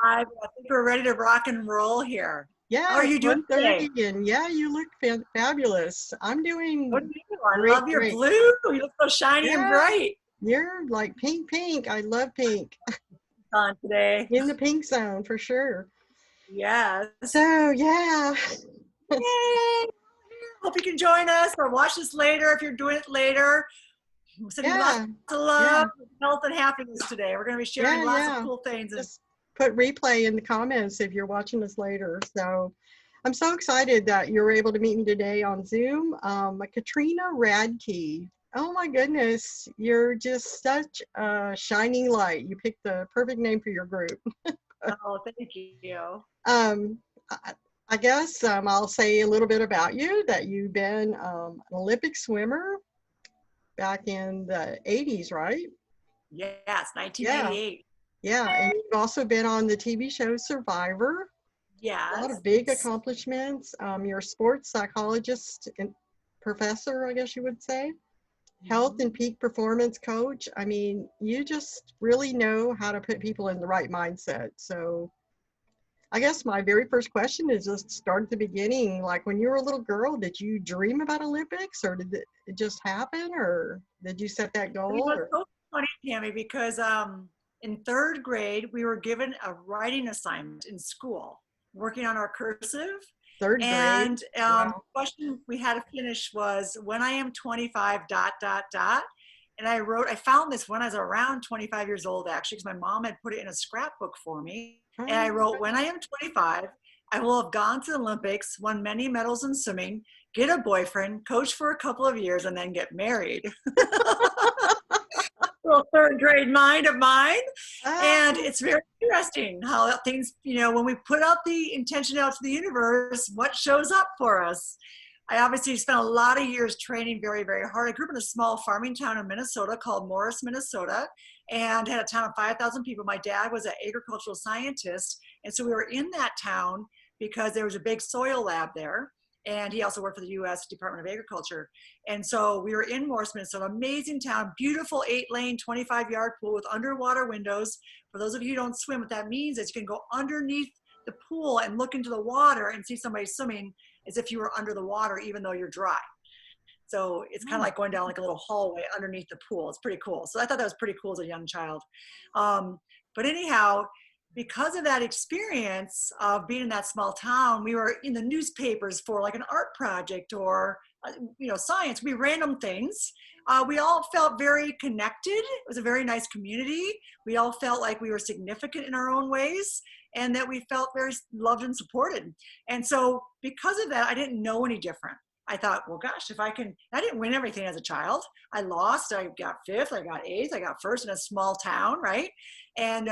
I think we're ready to rock and roll here. How Yeah, are it's you doing today? 1:30, and yeah, you look fabulous. I'm What doing do you do? I great, love your great. blue. You look so shiny and Yeah, bright you're like pink, pink. I love pink. on today. In the pink zone for sure. Yes. So yeah, Yay! Hope you can join us or watch this later if you're doing it later. We're sending you lots yeah, of love, yeah, health, and happiness today. We're going to be sharing yeah, lots of yeah. cool things. And Just put replay in the comments if you're watching us later. So I'm so excited that you were able to meet me today on Zoom. Katrina Radke. Oh my goodness, you're just such a shining light. You picked the perfect name for your group. oh, thank you. Um, I, I guess I'll say a little bit about you, that you've been an Olympic swimmer back in the 80s, right? Yes, Yeah, 1988. yeah. And you've also been on the TV show Survivor. A lot Yes. of big accomplishments. You're a sports psychologist and professor, I guess you would say. Health and Mhm. peak performance coach. I mean, you just really know how to put people in the right mindset. So I guess my very first question is just start at the beginning. Like when you were a little girl, did you dream about Olympics, or did it just happen, or did you set that It goal? was Or so funny, Tami, because in third grade, we were given a writing assignment in school, working on our cursive. third grade? And the Wow. question we had to finish was, when I am 25, dot, dot, dot. And I found this when I was around 25 years old, actually, because my mom had put it in a scrapbook for me. And I Oh, wrote, when I am 25, I will have gone to the Olympics, won many medals in swimming, get a boyfriend, coach for a couple of years, and then get married. Little third grade mind of mine. And oh, it's very interesting how things, when we put out the intention out to the universe, what shows up for us. I obviously spent a lot of years training very, very hard. I grew up in a small farming town in Minnesota called Morris, Minnesota, and had a town of 5,000 people. My dad was an agricultural scientist. And so we were in that town because there was a big soil lab there. And he also worked for the U.S. Department of Agriculture. And so we were in Morris, Minnesota, amazing town, beautiful 8-lane, 25-yard pool with underwater windows. For those of you who don't swim, what that means is you can go underneath the pool and look into the water and see somebody swimming as if you were under the water, even though you're dry. So it's kind of like going down like a little hallway underneath the pool. It's pretty cool. So I thought that was pretty cool as a young child. But anyhow, because of that experience of being in that small town, we were in the newspapers for like an art project or science. We random things. We all felt very connected. It was a very nice community. We all felt like we were significant in our own ways, and that we felt very loved and supported. And so because of that, I didn't know any different. I thought, well, gosh, I didn't win everything as a child. I lost, I got fifth, I got eighth, I got first in a small town, right? And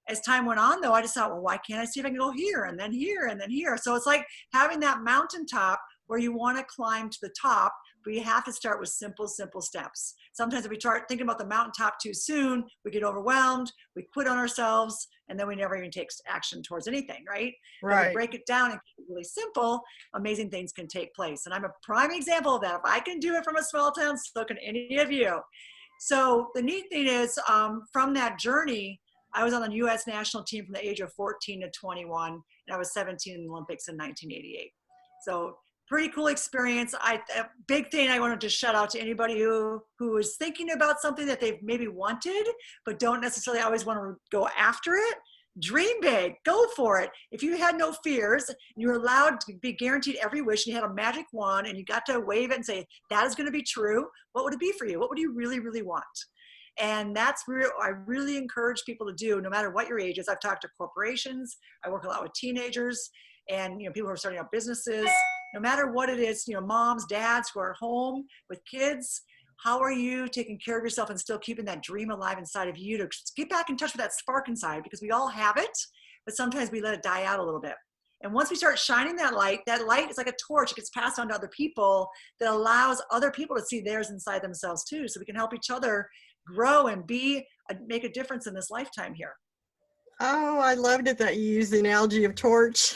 as time went on, though, I just thought, well, why can't I see if I can go here and then here and then here? So it's like having that mountaintop where you want to climb to the top, but you have to start with simple, simple steps. Sometimes if we start thinking about the mountaintop too soon, we get overwhelmed, we quit on ourselves, and then we never even take action towards anything, right? But we right. break it down and keep it really simple, amazing things can take place. And I'm a prime example of that. If I can do it from a small town, so can any of you. So the neat thing is, from that journey, I was on the U.S. national team from the age of 14 to 21, and I was 17 in the Olympics in 1988. So pretty cool experience. A big thing I wanted to shout out to anybody who is thinking about something that they've maybe wanted, but don't necessarily always want to go after it. Dream big, go for it. If you had no fears, you were allowed to be guaranteed every wish, and you had a magic wand and you got to wave it and say, that is going to be true. What would it be for you? What would you really, really want? And that's where I really encourage people to do, no matter what your age is. I've talked to corporations. I work a lot with teenagers and people who are starting up businesses. No matter what it is, moms, dads who are home with kids, how are you taking care of yourself and still keeping that dream alive inside of you to get back in touch with that spark inside? Because we all have it, but sometimes we let it die out a little bit. And once we start shining that light is like a torch. It gets passed on to other people that allows other people to see theirs inside themselves too. So we can help each other grow and make a difference in this lifetime here. Oh, I loved it that you used the analogy of torch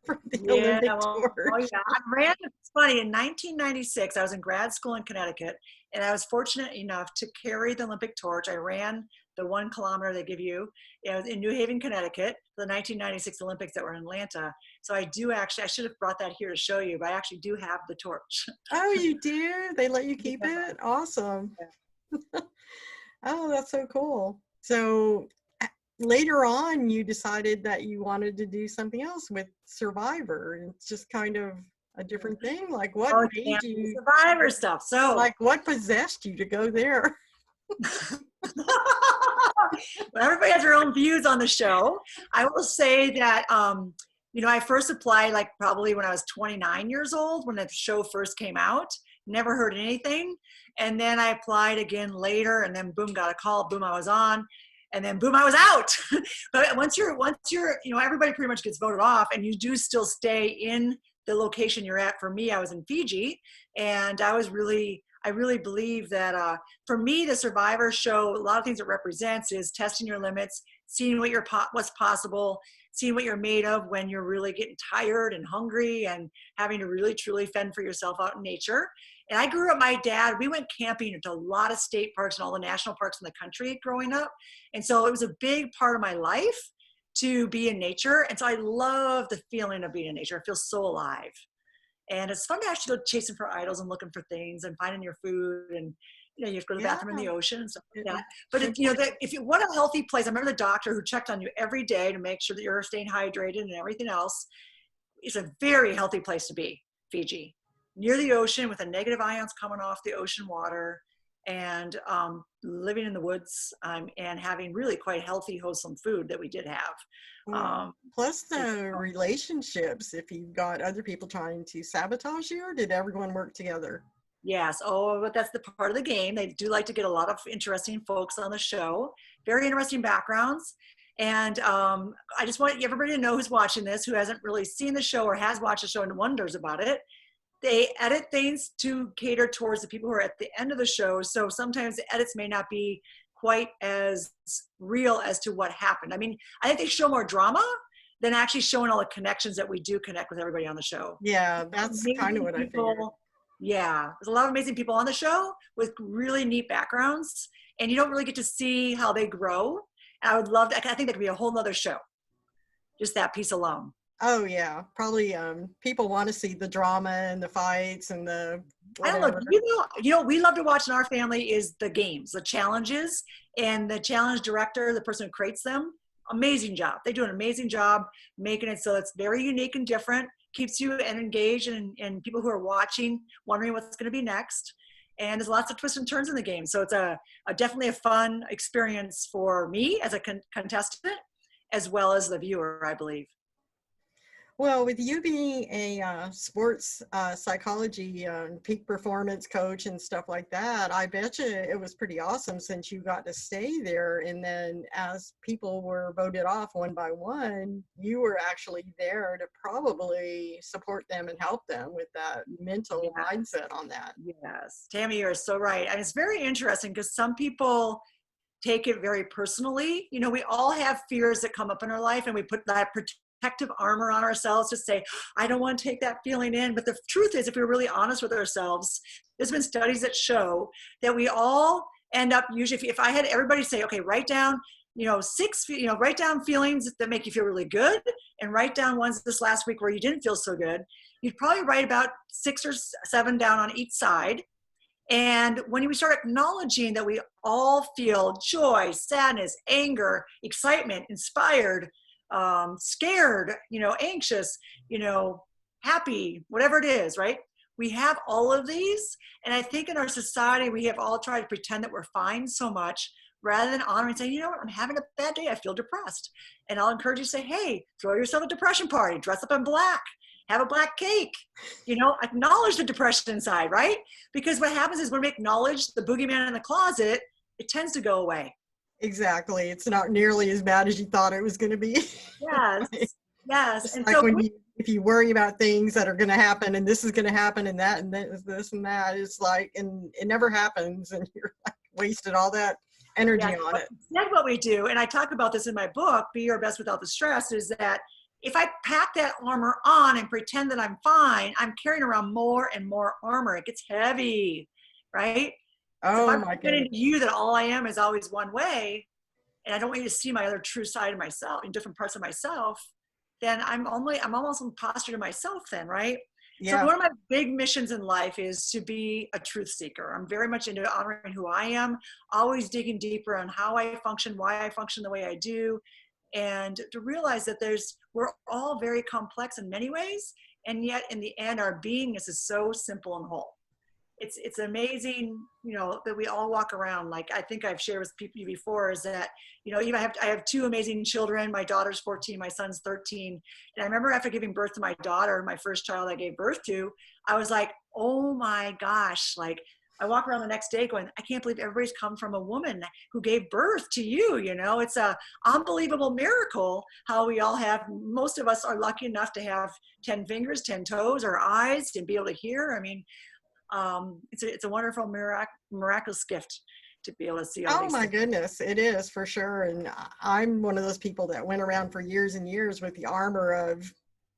for the Yeah, Olympic well, oh torch. yeah. It's funny, in 1996, I was in grad school in Connecticut, and I was fortunate enough to carry the Olympic torch. I ran the 1 kilometer they give you, in New Haven, Connecticut, the 1996 Olympics that were in Atlanta. So I do actually, I should have brought that here to show you, but I actually do have the torch. Oh, you do? They let you keep Yeah. it? Awesome. Oh, that's so cool. So later on, you decided that you wanted to do something else with Survivor. And it's just kind of a different thing. Like what Oh, yeah, made you, Survivor stuff. So like what possessed you to go there? well, everybody has their own views on the show. I will say that, I first applied like probably when I was 29 years old, when the show first came out, never heard anything. And then I applied again later, and then boom, got a call, boom, I was on, and then boom, I was out. But once you're, everybody pretty much gets voted off, and you do still stay in the location you're at. For me, I was in Fiji, and I really believe that for me, the Survivor show, a lot of things it represents is testing your limits, seeing what's possible, seeing what you're made of when you're really getting tired and hungry and having to really truly fend for yourself out in nature. And I grew up, my dad, we went camping into a lot of state parks and all the national parks in the country growing up. And so it was a big part of my life to be in nature. And so I love the feeling of being in nature. I feel so alive. And it's fun to actually go chasing for idols and looking for things and finding your food, and you have to go to the bathroom in the ocean and stuff like that. But if you want a healthy place, I remember the doctor who checked on you every day to make sure that you're staying hydrated and everything else. It's a very healthy place to be, Fiji, near the ocean with the negative ions coming off the ocean water, and living in the woods, and having really quite healthy, wholesome food that we did have. Plus the relationships, if you've got other people trying to sabotage you, or did everyone work together? Yes. Oh, but that's the part of the game. They do like to get a lot of interesting folks on the show, very interesting backgrounds. And I just want everybody to know who's watching this, who hasn't really seen the show or has watched the show and wonders about it. They edit things to cater towards the people who are at the end of the show. So sometimes the edits may not be quite as real as to what happened. I mean, I think they show more drama than actually showing all the connections that we do connect with everybody on the show. Yeah, that's kind of what I figured. Yeah, there's a lot of amazing people on the show with really neat backgrounds, and you don't really get to see how they grow. And I would love to, I think that could be a whole nother show, just that piece alone. Oh yeah, probably people want to see the drama and the fights and the whatever. I don't know, we love to watch in our family is the games, the challenges, and the challenge director, the person who creates them, amazing job. They do an amazing job making it so it's very unique and different, keeps you engaged, and people who are watching wondering what's going to be next. And there's lots of twists and turns in the game. So it's definitely a fun experience for me as a contestant, as well as the viewer, I believe. Well, with you being a sports psychology peak performance coach and stuff like that, I bet you it was pretty awesome since you got to stay there. And then as people were voted off one by one, you were actually there to probably support them and help them with that mental mindset on that. Yes, Tami, you're so right. And it's very interesting because some people take it very personally. We all have fears that come up in our life, and we put that protective armor on ourselves to say, I don't want to take that feeling in. But the truth is, if we're really honest with ourselves, there's been studies that show that we all end up usually, if I had everybody say, okay, write down, write down feelings that make you feel really good, and write down ones this last week where you didn't feel so good, you'd probably write about 6 or 7 down on each side. And when we start acknowledging that we all feel joy, sadness, anger, excitement, inspired, scared, anxious, happy, whatever it is, right? We have all of these. And I think in our society, we have all tried to pretend that we're fine so much rather than honoring and saying, what, I'm having a bad day. I feel depressed. And I'll encourage you to say, hey, throw yourself a depression party, dress up in black, have a black cake, acknowledge the depression inside, right? Because what happens is when we acknowledge the boogeyman in the closet, it tends to go away. Exactly. It's not nearly as bad as you thought it was going to be. Yes. Right? Yes. And like so if you worry about things that are going to happen, and this is going to happen, and that, and this and that, it's like, and it never happens, and you're like wasted all that energy on it. That's what we do. And I talk about this in my book, Be Your Best Without the Stress, is that if I pack that armor on and pretend that I'm fine, I'm carrying around more and more armor. It gets heavy, right? Oh, so if I'm my pretending to you that all I am is always one way, and I don't want you to see my other true side of myself in different parts of myself, then I'm almost an imposter to myself then, right? So Yeah. one of my big missions in life is to be a truth seeker. I'm very much into honoring who I am, always digging deeper on how I function, why I function the way I do, and to realize that we're all very complex in many ways, and yet in the end, our beingness is so simple and whole. It's amazing, that we all walk around. Like I think I've shared with people before is that, even I have two amazing children. My daughter's 14, my son's 13. And I remember after giving birth to my daughter, my first child I gave birth to, I was like, oh my gosh, like I walk around the next day going, I can't believe everybody's come from a woman who gave birth to you. It's a unbelievable miracle how we all have, most of us are lucky enough to have 10 fingers, 10 toes, or eyes, and be able to hear. I mean, it's a wonderful miraculous gift to be able to see all Oh these my things. goodness, it is for sure. And I'm one of those people that went around for years and years with the armor of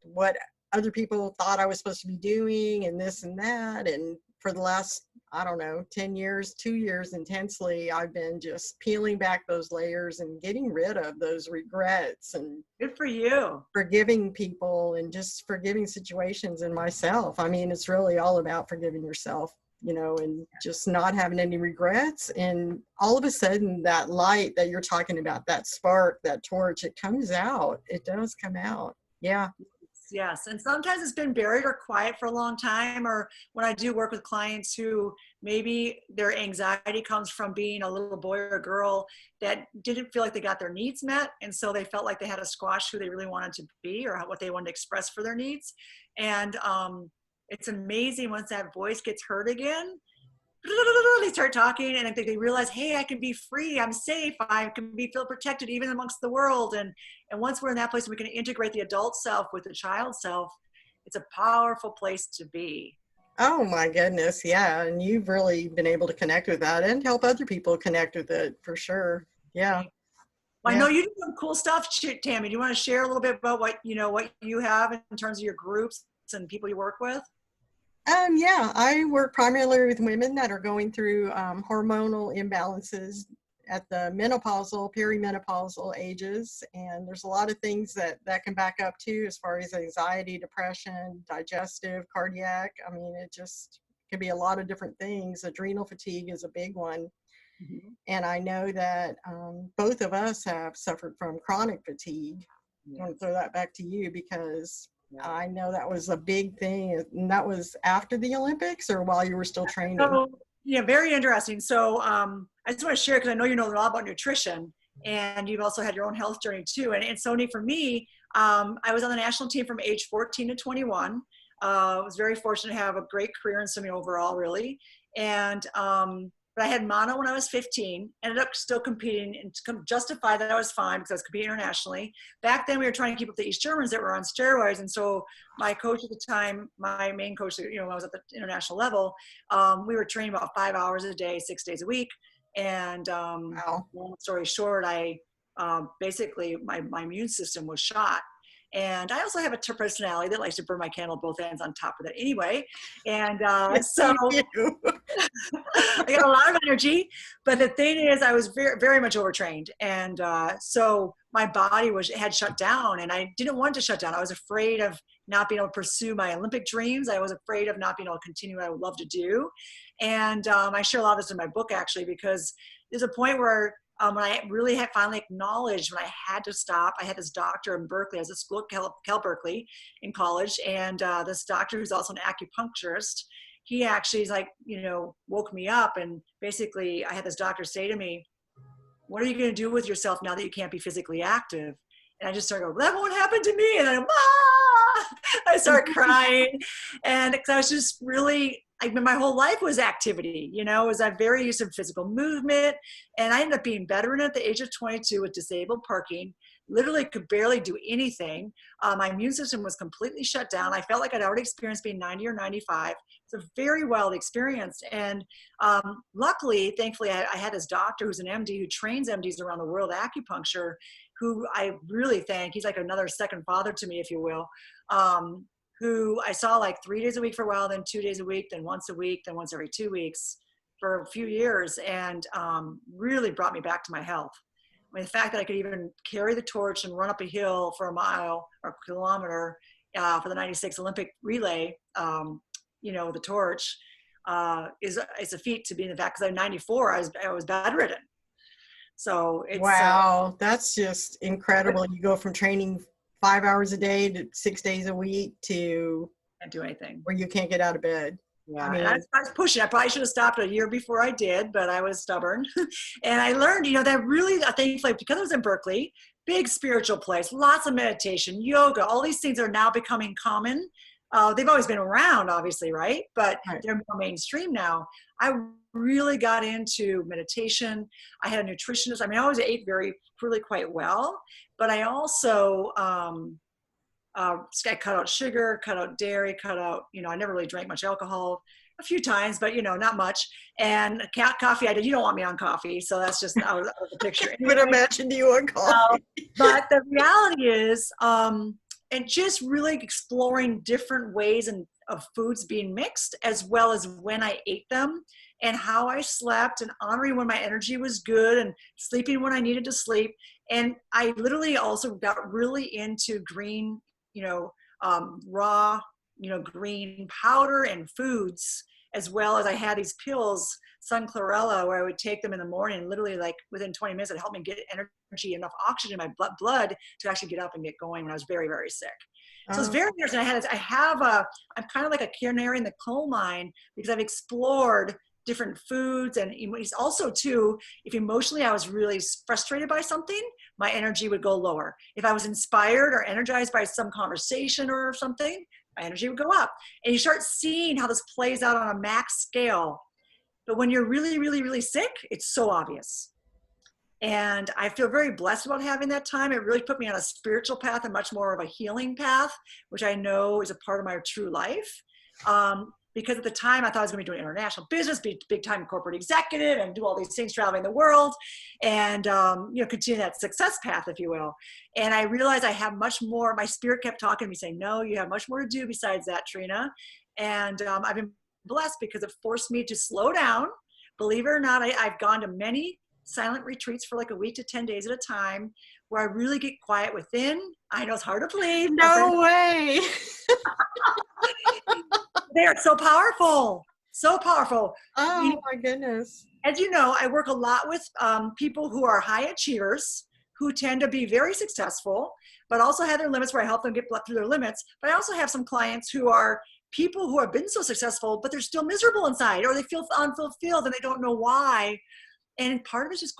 what other people thought I was supposed to be doing and this and that. And for the last, I don't know, 10 years, 2 years intensely, I've been just peeling back those layers and getting rid of those regrets and Good for you. forgiving people and just forgiving situations and myself. I mean, it's really all about forgiving yourself, and just not having any regrets. And all of a sudden, that light that you're talking about, that spark, that torch, it comes out. It does come out. Yeah. Yes. And sometimes it's been buried or quiet for a long time. Or when I do work with clients who maybe their anxiety comes from being a little boy or girl that didn't feel like they got their needs met. And so they felt like they had to squash who they really wanted to be or what they wanted to express for their needs. And it's amazing once that voice gets heard again. They start talking and I think they realize, hey, I can be free, I'm safe, I can feel protected even amongst the world. And once we're in that place, we can integrate the adult self with the child self. It's a powerful place to be. Oh my goodness. Yeah. And you've really been able to connect with that and help other people connect with it for sure. Yeah. Well, I Yeah. know you do some cool stuff, Tami. Do you want to share a little bit about what you have in terms of your groups and people you work with? Yeah, I work primarily with women that are going through hormonal imbalances at the menopausal, perimenopausal ages. And there's a lot of things that can back up too, as far as anxiety, depression, digestive, cardiac. I mean, it just can be a lot of different things. Adrenal fatigue is a big one. Mm-hmm. And I know that both of us have suffered from chronic fatigue. Yes. I want to throw that back to you because Yeah. I know that was a big thing. And that was after the Olympics or while you were still training? So, yeah, very interesting. So I just want to share because I know you know a lot about nutrition and you've also had your own health journey too. And so for me, I was on the national team from age 14 to 21. I was very fortunate to have a great career in swimming overall, really. And but I had mono when I was 15, ended up still competing and to justify that I was fine because I was competing internationally. Back then we were trying to keep up the East Germans that were on steroids. And so my coach at the time, my main coach, when I was at the international level, we were training about 5 hours a day, 6 days a week. And Wow. long story short, I basically, my immune system was shot. And I also have a personality that likes to burn my candle at both ends on top of that anyway. And so You do. I got a lot of energy, but the thing is I was very, very much overtrained. And so my body had shut down and I didn't want to shut down. I was afraid of not being able to pursue my Olympic dreams. I was afraid of not being able to continue what I would love to do. And I share a lot of this in my book actually, because there's a point where when I really had finally acknowledged when I had to stop. I had this doctor in Berkeley. I was at school at Cal Berkeley in college. And this doctor who's also an acupuncturist, he actually is like, woke me up. And basically I had this doctor say to me, what are you going to do with yourself now that you can't be physically active? And I just started going, that won't happen to me. And I start crying. And because I was just really, my whole life was activity, was I'm very used to physical movement. And I ended up being veteran at the age of 22 with disabled parking, literally could barely do anything. My immune system was completely shut down. I felt like I'd already experienced being 90 or 95. It's a very wild experience. And luckily, thankfully, I had this doctor who's an MD who trains MDs around the world, acupuncture, who I really thank. He's like another second father to me, if you will, who I saw like 3 days a week for a while, then 2 days a week, then once a week, then once every 2 weeks for a few years, and really brought me back to my health. I mean, the fact that I could even carry the torch and run up a hill for a mile or kilometer for the 96 Olympic relay, the torch, is a feat to be in the fact, because I'm 94, I was bedridden. So it's Wow, that's just incredible. You go from training 5 hours a day to 6 days a week to can't do anything. where you can't get out of bed. Yeah, I mean, and I was pushing. I probably should have stopped a year before I did, but I was stubborn. And I learned, that really, thankfully, because I was in Berkeley, big spiritual place, lots of meditation, yoga, all these things are now becoming common. They've always been around, obviously, right? But right. they're more mainstream now. I really got into meditation. I had a nutritionist. I mean, I always ate really quite well, but I also, I cut out sugar, cut out dairy, cut out, I never really drank much alcohol, a few times, but not much. And coffee, I did. You don't want me on coffee, so that's just out of the picture. I would imagine you on coffee. But the reality is, and just really exploring different ways of foods being mixed, as well as when I ate them and how I slept, and honoring when my energy was good and sleeping when I needed to sleep. And I literally also got really into green, raw, green powder and foods, as well as I had these pills, sun chlorella, where I would take them in the morning, and literally like within 20 minutes, it helped me get energy, enough oxygen in my blood to actually get up and get going when I was very, very sick. So it's very interesting. I'm kind of like a canary in the coal mine, because I've explored different foods. And also too, if emotionally I was really frustrated by something, my energy would go lower. If I was inspired or energized by some conversation or something, my energy would go up. And you start seeing how this plays out on a max scale. But when you're really, really, really sick, it's so obvious. And I feel very blessed about having that time. It really put me on a spiritual path and much more of a healing path, which I know is a part of my true life. Because at the time I thought I was going to be doing international business, be big time corporate executive, and do all these things, traveling the world, and continue that success path, if you will. And I realized I have much more. My spirit kept talking to me, saying, "No, you have much more to do besides that, Trina." And I've been blessed because it forced me to slow down. Believe it or not, I've gone to many silent retreats for like a week to 10 days at a time, where I really get quiet within. I know it's hard to believe. No way. They are so powerful. So powerful. Oh my goodness. As you know, I work a lot with people who are high achievers, who tend to be very successful, but also have their limits, where I help them get through their limits. But I also have some clients who are people who have been so successful, but they're still miserable inside, or they feel unfulfilled and they don't know why. And part of it's just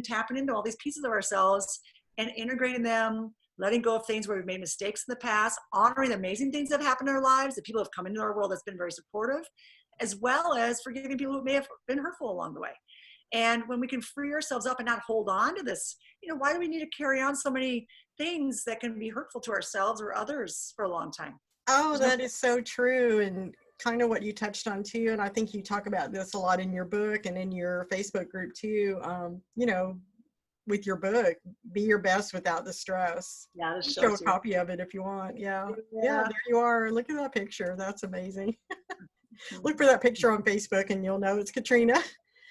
tapping into all these pieces of ourselves and integrating them, letting go of things where we've made mistakes in the past, honoring the amazing things that have happened in our lives, the people who have come into our world that's been very supportive, as well as forgiving people who may have been hurtful along the way. And when we can free ourselves up and not hold on to this, why do we need to carry on so many things that can be hurtful to ourselves or others for a long time? Oh, that is so true. And kind of what you touched on too. And I think you talk about this a lot in your book and in your Facebook group too. With your book, be your best without the stress. Yeah, show a copy of it if you want. Yeah, there you are. Look at that picture. That's amazing. Look for that picture on Facebook and you'll know it's Katrina.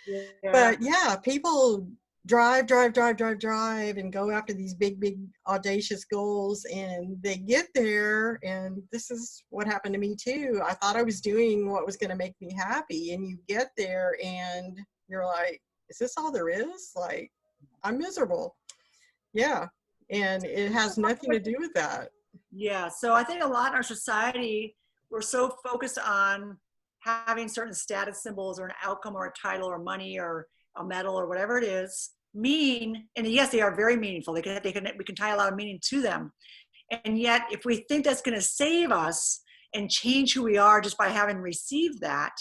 Yeah. But yeah, people drive and go after these big audacious goals, and they get there, and this is what happened to me too. I thought I was doing what was going to make me happy, and you get there and you're like, is this all there is? Like, I'm miserable. Yeah. And it has nothing to do with that. Yeah. So I think a lot in our society, we're so focused on having certain status symbols or an outcome or a title or money or a medal or whatever it is, and yes, they are very meaningful. We can tie a lot of meaning to them. And yet, if we think that's going to save us and change who we are just by having received that,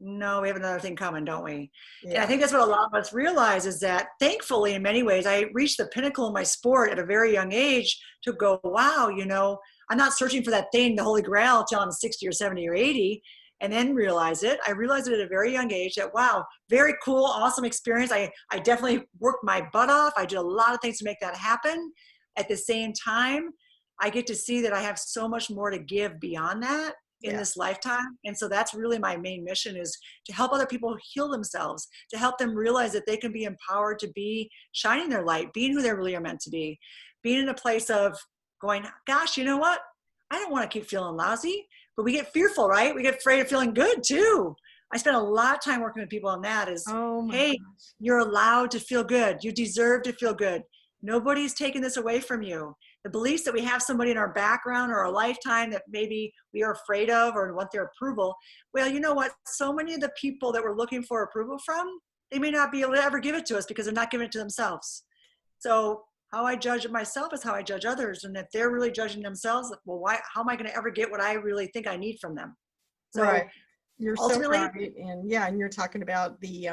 no, we have another thing coming, don't we? Yeah. And I think that's what a lot of us realize, is that thankfully, in many ways, I reached the pinnacle in my sport at a very young age to go, wow, I'm not searching for that thing, the Holy Grail, till I'm 60 or 70 or 80, and then realize it. I realized it at a very young age that, wow, very cool, awesome experience. I definitely worked my butt off. I did a lot of things to make that happen. At the same time, I get to see that I have so much more to give beyond that. in Yeah. this lifetime. And so that's really my main mission, is to help other people heal themselves, to help them realize that they can be empowered to be shining their light, being who they really are meant to be, being in a place of going, gosh, you know what? I don't want to keep feeling lousy, but we get fearful, right? We get afraid of feeling good too. I spend a lot of time working with people on that is, Oh my hey, gosh. you're allowed to feel good. You deserve to feel good. Nobody's taking this away from you. The beliefs that we have somebody in our background or our lifetime that maybe we are afraid of or want their approval. Well, you know what? So many of the people that we're looking for approval from, they may not be able to ever give it to us because they're not giving it to themselves. So how I judge myself is how I judge others. And if they're really judging themselves, well, how am I going to ever get what I really think I need from them? So Right. You're so ultimately, right. And yeah, and you're talking about the,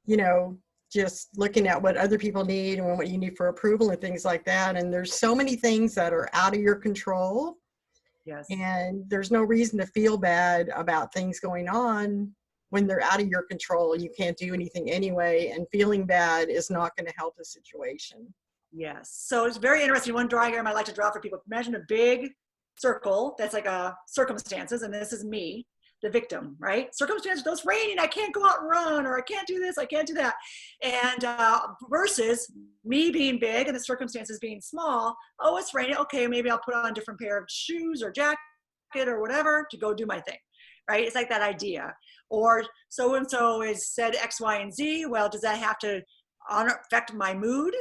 you know, just looking at what other people need and what you need for approval and things like that. And there's so many things that are out of your control. yes. And there's no reason to feel bad about things going on when they're out of your control. You can't do anything anyway. And feeling bad is not going to help the situation. Yes. So it's very interesting. One diagram I like to draw for people. Imagine a big circle that's like a circumstances, and this is me, the victim, right? Circumstances, it's raining, I can't go out and run, or I can't do this, I can't do that. And versus me being big and the circumstances being small. Oh, it's raining. Okay, maybe I'll put on a different pair of shoes or jacket or whatever to go do my thing, right? It's like that idea. Or so-and-so is said X, Y, and Z. Well, does that have to affect my mood?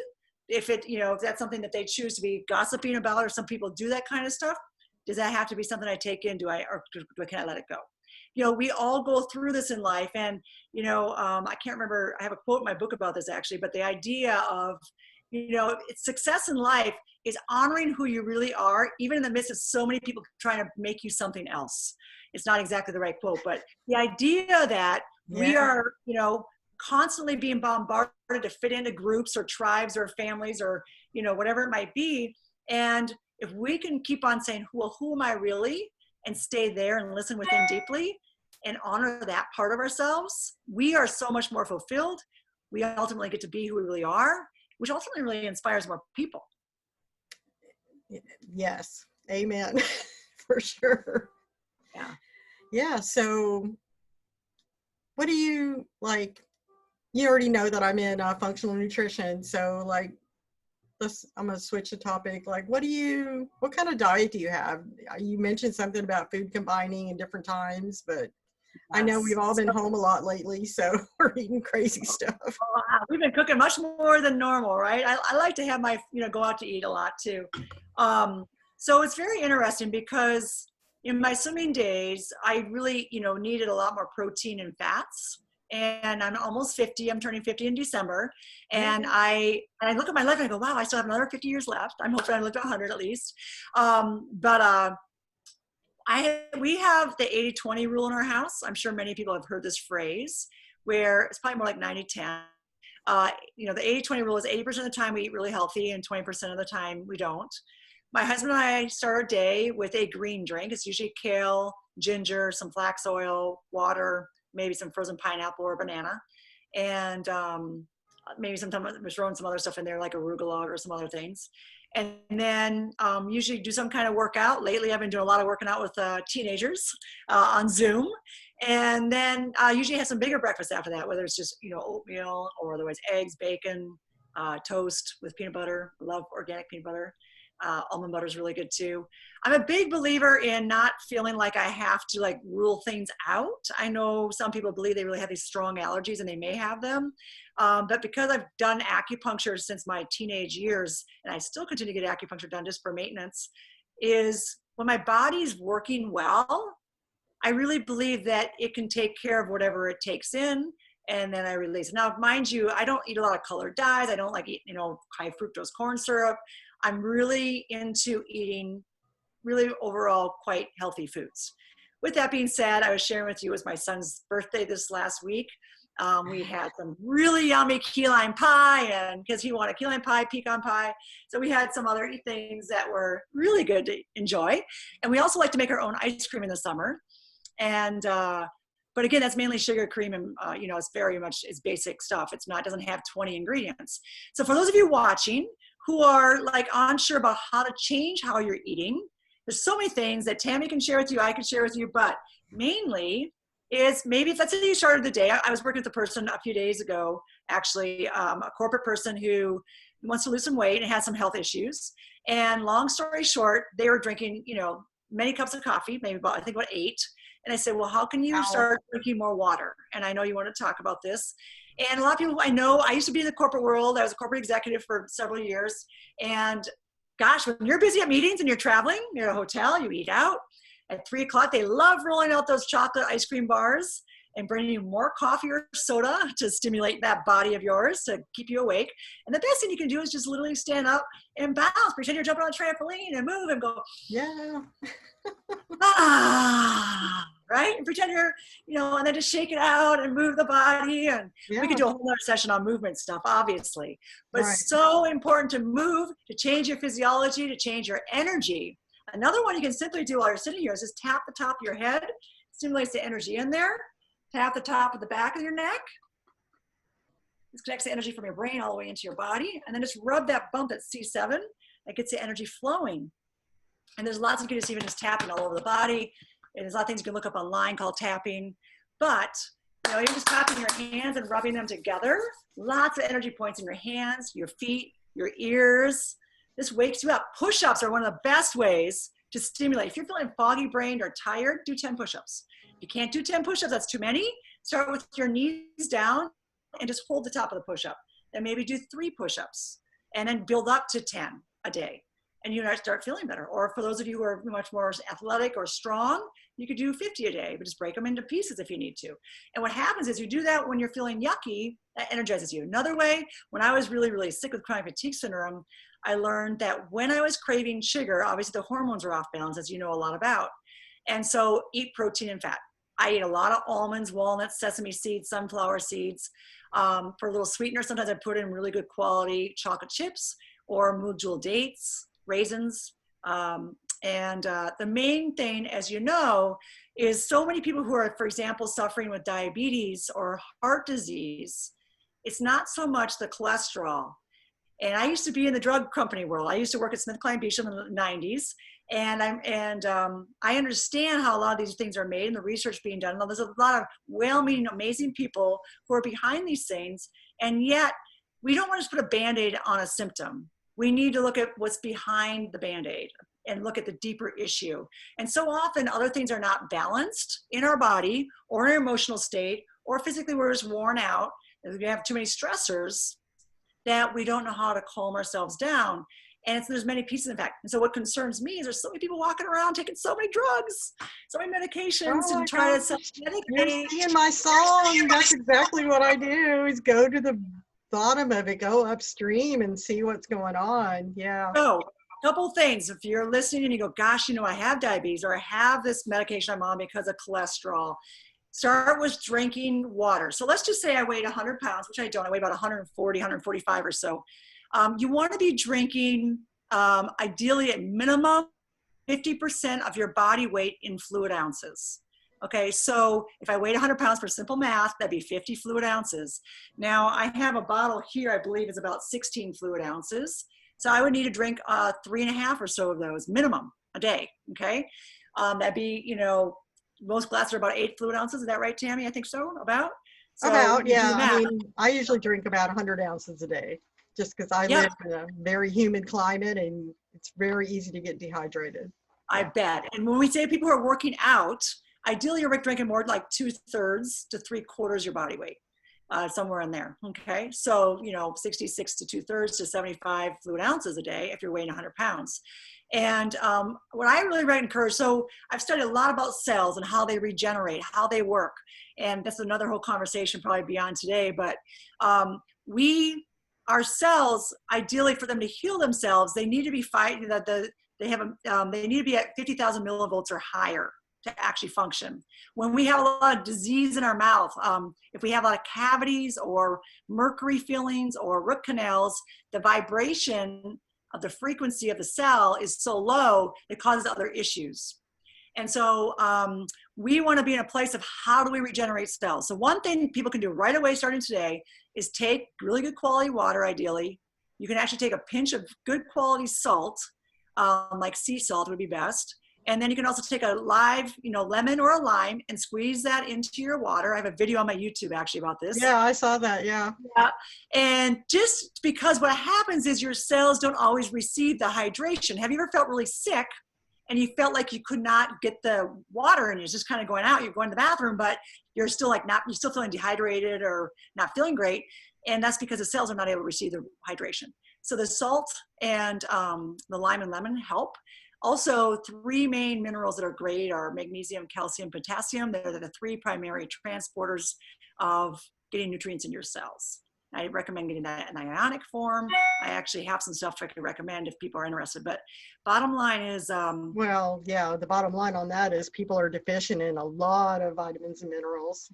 If it, if that's something that they choose to be gossiping about, or some people do that kind of stuff, does that have to be something I take in? Can I let it go? We all go through this in life. And, I can't remember, I have a quote in my book about this actually, but the idea of, success in life is honoring who you really are, even in the midst of so many people trying to make you something else. It's not exactly the right quote, but the idea that we are, constantly being bombarded to fit into groups or tribes or families or, whatever it might be. And if we can keep on saying, well, who am I really? And stay there and listen within deeply and honor that part of ourselves, we are so much more fulfilled. We ultimately get to be who we really are, which ultimately really inspires more people. Yes. Amen. For sure. Yeah. Yeah. So what do you like? You already know that I'm in functional nutrition. So like, I'm going to switch the topic. Like, what kind of diet do you have? You mentioned something about food combining in different times, but I know we've all been home a lot lately, so we're eating crazy stuff. We've been cooking much more than normal, right? I like to have my, go out to eat a lot too. So it's very interesting because in my swimming days, I really, needed a lot more protein and fats. And I'm almost 50. I'm turning 50 in December. And I look at my life and I go, wow, I still have another 50 years left. I'm hoping I live to 100 at least. We have the 80-20 rule in our house. I'm sure many people have heard this phrase, where it's probably more like 90-10. The 80-20 rule is 80% of the time we eat really healthy and 20% of the time we don't. My husband and I start our day with a green drink. It's usually kale, ginger, some flax oil, water, maybe some frozen pineapple or banana. And maybe sometimes we're throwing some other stuff in there like arugula or some other things. And then usually do some kind of workout. Lately, I've been doing a lot of working out with teenagers on Zoom. And then usually have some bigger breakfast after that, whether it's just, oatmeal or otherwise eggs, bacon, toast with peanut butter. I love organic peanut butter. Almond butter is really good too. I'm a big believer in not feeling like I have to rule things out. I know some people believe they really have these strong allergies and they may have them. But because I've done acupuncture since my teenage years, and I still continue to get acupuncture done just for maintenance, is when my body's working well, I really believe that it can take care of whatever it takes in, and then I release. Now, mind you, I don't eat a lot of colored dyes. I don't like eat, high fructose corn syrup. I'm really into eating really overall quite healthy foods. With that being said, I was sharing with you, it was my son's birthday this last week. We had some really yummy key lime pie, and because he wanted key lime pie, pecan pie. So we had some other things that were really good to enjoy. And we also like to make our own ice cream in the summer. And, but again, that's mainly sugar, cream, and, it's very much, it's basic stuff. Doesn't have 20 ingredients. So for those of you watching who are unsure about how to change how you're eating, there's so many things that Tami can share with you, I can share with you, but mainly is maybe if that's how you started the day. I was working with a person a few days ago, actually, a corporate person who wants to lose some weight and has some health issues. And long story short, they were drinking, many cups of coffee, maybe about, I think about 8. And I said, well, how can you start drinking more water? And I know you want to talk about this. And a lot of people I know, I used to be in the corporate world. I was a corporate executive for several years. And gosh, when you're busy at meetings and you're traveling, you're at a hotel, you eat out. At 3 o'clock, they love rolling out those chocolate ice cream bars and bringing you more coffee or soda to stimulate that body of yours to keep you awake. And the best thing you can do is just literally stand up and bounce, pretend you're jumping on a trampoline and move and go, yeah. Right? And pretend you're, and then just shake it out and move the body. And we could do a whole other session on movement stuff, obviously. But it's so important to move, to change your physiology, to change your energy. Another one you can simply do while you're sitting here is just tap the top of your head, stimulates the energy in there. Tap the top of the back of your neck. This connects the energy from your brain all the way into your body. And then just rub that bump at C7. That gets the energy flowing. And there's lots of you can just even just tapping all over the body. And there's a lot of things you can look up online called tapping. But, even just tapping your hands and rubbing them together. Lots of energy points in your hands, your feet, your ears. This wakes you up. Push-ups are one of the best ways to stimulate. If you're feeling foggy brained or tired, do 10 push-ups. If you can't do 10 push-ups, that's too many. Start with your knees down and just hold the top of the push-up. Then maybe do 3 push-ups and then build up to 10 a day. And you might start feeling better. Or for those of you who are much more athletic or strong, you could do 50 a day, but just break them into pieces if you need to. And what happens is you do that when you're feeling yucky, that energizes you. Another way, when I was really, really sick with chronic fatigue syndrome, I learned that when I was craving sugar, obviously the hormones are off balance, as you know a lot about. And so eat protein and fat. I eat a lot of almonds, walnuts, sesame seeds, sunflower seeds. For a little sweetener, sometimes I put in really good quality chocolate chips or mood jewel dates, raisins. The main thing, as you know, is so many people who are, for example, suffering with diabetes or heart disease, it's not so much the cholesterol. And I used to be in the drug company world. I used to work at SmithKline Beecham in the 90s. And I understand how a lot of these things are made and the research being done. And there's a lot of well-meaning, amazing people who are behind these things. And yet we don't want to just put a Band-Aid on a symptom. We need to look at what's behind the Band-Aid and look at the deeper issue. And so often other things are not balanced in our body or in our emotional state, or physically we're just worn out. And we have too many stressors that we don't know how to calm ourselves down. And there's many pieces, in fact. And so what concerns me is there's so many people walking around taking so many drugs, so many medications, and try to self-medicate. You're singing my song. That's exactly what I do, is go to the bottom of it, go upstream and see what's going on. Yeah. So a couple things. If you're listening and you go, gosh, I have diabetes, or I have this medication I'm on because of cholesterol, start with drinking water. So let's just say I weighed 100 pounds, which I don't. I weigh about 140, 145 or so. You want to be drinking, ideally at minimum, 50% of your body weight in fluid ounces. Okay, so if I weighed 100 pounds, for simple math, that'd be 50 fluid ounces. Now, I have a bottle here, I believe is about 16 fluid ounces. So I would need to drink 3.5 or so of those, minimum, a day, okay? That'd be, most glasses are about 8 fluid ounces. Is that right, Tami? I think so, about? So yeah. I mean, I usually drink about 100 ounces a day, just because I live in a very humid climate and it's very easy to get dehydrated. I bet. And when we say people who are working out, ideally you're drinking more like 2/3 to 3/4 your body weight, somewhere in there. Okay. So, 66 to 2/3 to 75 fluid ounces a day if you're weighing 100 pounds. And what I really encourage, so I've studied a lot about cells and how they regenerate, how they work. And that's another whole conversation probably beyond today. But our cells, ideally for them to heal themselves, they need to be fighting that they need to be at 50,000 millivolts or higher to actually function. When we have a lot of disease in our mouth, if we have a lot of cavities or mercury fillings or root canals, the vibration of the frequency of the cell is so low, it causes other issues. And so we want to be in a place of how do we regenerate cells. So one thing people can do right away starting today is take really good quality water, ideally. You can actually take a pinch of good quality salt, like sea salt would be best. And then you can also take a live, lemon or a lime and squeeze that into your water. I have a video on my YouTube actually about this. Yeah, I saw that. Yeah. Yeah. And just because what happens is your cells don't always receive the hydration. Have you ever felt really sick and you felt like you could not get the water and you're just kind of going out, you're going to the bathroom, but you're still you're still feeling dehydrated or not feeling great. And that's because the cells are not able to receive the hydration. So the salt and the lime and lemon help. Also, 3 main minerals that are great are magnesium, calcium, potassium. They're the 3 primary transporters of getting nutrients in your cells. I recommend getting that in ionic form. I actually have some stuff I could recommend if people are interested. But bottom line is, well, yeah, the bottom line on that is people are deficient in a lot of vitamins and minerals.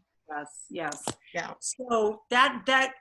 Yes. Yeah. So that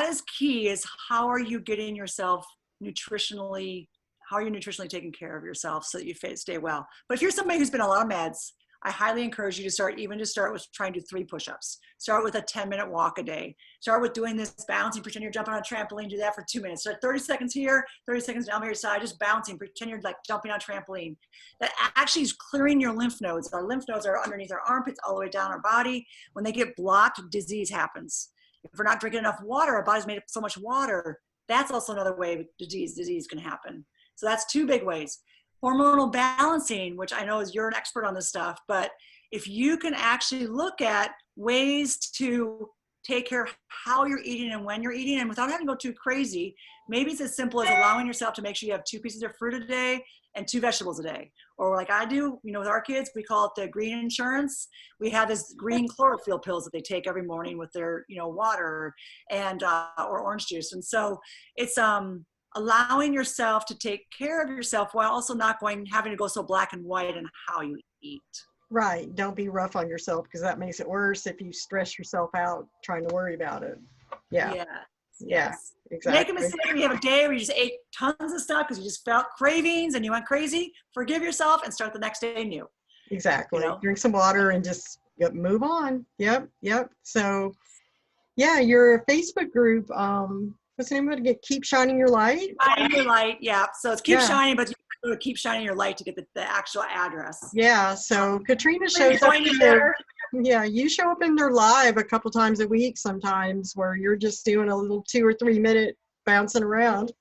is key. Is how are you getting yourself nutritionally? How are you nutritionally taking care of yourself so that you stay well? But if you're somebody who's been on a lot of meds, I highly encourage you to start with trying to do 3 push-ups. Start with a 10-minute walk a day. Start with doing this bouncing, pretend you're jumping on a trampoline, do that for 2 minutes. Start 30 seconds here, 30 seconds down by your side, just bouncing, pretend you're like jumping on a trampoline. That actually is clearing your lymph nodes. Our lymph nodes are underneath our armpits all the way down our body. When they get blocked, disease happens. If we're not drinking enough water, our body's made up so much water. That's also another way disease can happen. So that's 2 big ways. Hormonal balancing, which I know you're an expert on this stuff, but if you can actually look at ways to take care of how you're eating and when you're eating, and without having to go too crazy, maybe it's as simple as allowing yourself to make sure you have 2 pieces of fruit a day and 2 vegetables a day. Or like I do, with our kids, we call it the green insurance. We have this green chlorophyll pills that they take every morning with their, water and, or orange juice. And so it's, allowing yourself to take care of yourself while also not having to go so black and white in how you eat. Right. Don't be rough on yourself because that makes it worse if you stress yourself out trying to worry about it. Yeah. Yes. Exactly. Make a mistake and you have a day where you just ate tons of stuff because you just felt cravings and you went crazy. Forgive yourself and start the next day new. Exactly. Drink some water and just move on. Yep. So, yeah, your Facebook group, what's the name of it? Keep Shining Your Light? Shining Your Light, yeah. So it's Keep Shining, but you have to Keep Shining Your Light to get the actual address. Yeah, so Katrina shows up there. Yeah, you show up in their live a couple times a week sometimes where you're just doing a little 2 or 3 minute bouncing around.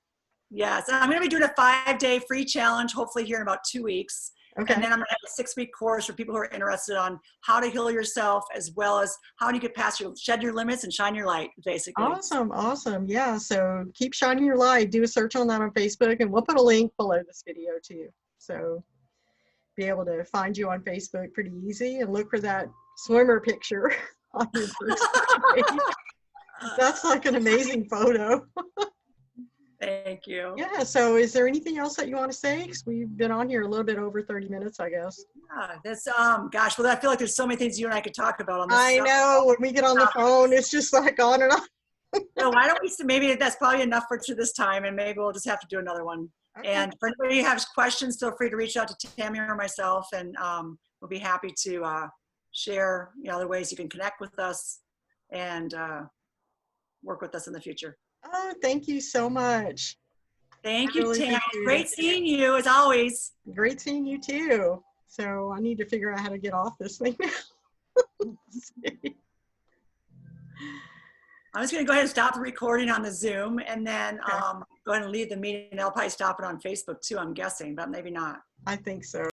Yes, I'm going to be doing a 5-day free challenge, hopefully here in about 2 weeks. Okay. And then I'm going to have a 6-week course for people who are interested on how to heal yourself, as well as how do you get past shed your limits and shine your light, basically. Awesome. Yeah, so Keep Shining Your Light. Do a search on that on Facebook, and we'll put a link below this video too. So be able to find you on Facebook pretty easy and look for that swimmer picture on your Facebook page. That's like an amazing photo. Thank you. Yeah, so is there anything else that you want to say? Because we've been on here a little bit over 30 minutes, I guess. Yeah, that's, gosh, well, I feel like there's so many things you and I could talk about on this. I know, when we get on the phone, it's just like on and on. So why don't we, maybe that's probably enough for this time, and maybe we'll just have to do another one. Okay. And for anybody who has questions, feel free to reach out to Tami or myself, and we'll be happy to share, other ways you can connect with us and work with us in the future. Oh, thank you so much. Thank you, Tami. Great seeing you, as always. Great seeing you, too. So I need to figure out how to get off this thing now. I'm just going to go ahead and stop the recording on the Zoom, and then go ahead and leave the meeting. I'll probably stop it on Facebook, too, I'm guessing, but maybe not. I think so.